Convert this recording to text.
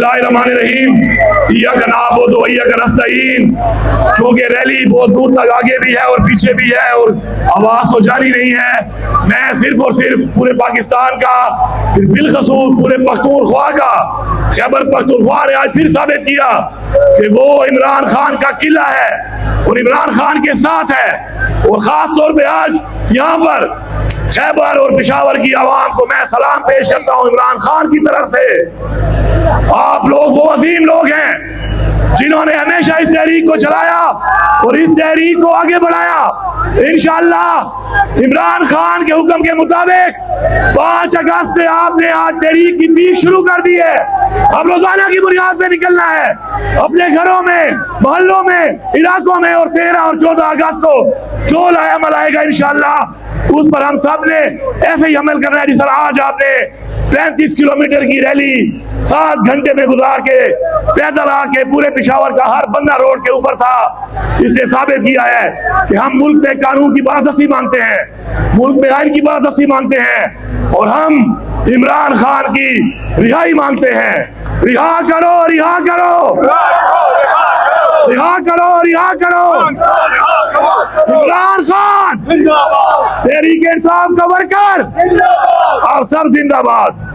बिस्मिल्लाहिर्रहमानिर्रहीम इय्याका नअबुदु व इय्याका नस्तईन। चूंकि रैली बहुत दूर तक आगे भी है और पीछे भी है और आवाज तो जारी नहीं है, मैं सिर्फ और सिर्फ पूरे पाकिस्तान का, फिर बिलखसूस पूरे पख्तूनख्वा का, खैबर पख्तूनख्वा ने आज फिर साबित किया कि वो इमरान खान का किला है और इमरान खान के साथ है। और खास तौर पे आज यहाँ पर खैबर और पेशावर की आवाम को मैं सलाम पेश करता हूँ इमरान खान की तरफ से। आप लोग वो अजीम लोग हैं जिन्होंने हमेशा इस तहरीक को चलाया और इस तहरीक को आगे बढ़ाया। इंशाअल्लाह इमरान खान के हुक्म के मुताबिक 5 अगस्त से आपने आज तहरीक की पीक शुरू कर दी है। अब रोजाना की बुनियाद पे निकलना है, अपने घरों में, मोहल्लों में, इलाकों में, और 13 और 14 अगस्त को जो अमल आएगा इंशाअल्लाह उस पर हम सब ने ऐसे ही अमल करना है। जिस तरह आज आपने 35 किलोमीटर की रैली 7 घंटे में गुजार के पैदल आके पूरे पेशावर का हर बंदा रोड के ऊपर था, इसने साबित किया है कि हम मुल्क में कानून की बादशाही मानते हैं, मुल्क में आइन की बादशाही मानते हैं और हम इमरान खान की रिहाई मांगते हैं। रिहा करो, रिहा करो, रिहा करो, रिहा करो इमरान खान, तहरीक इंसाफ का वर्कर, आप सब जिंदाबाद।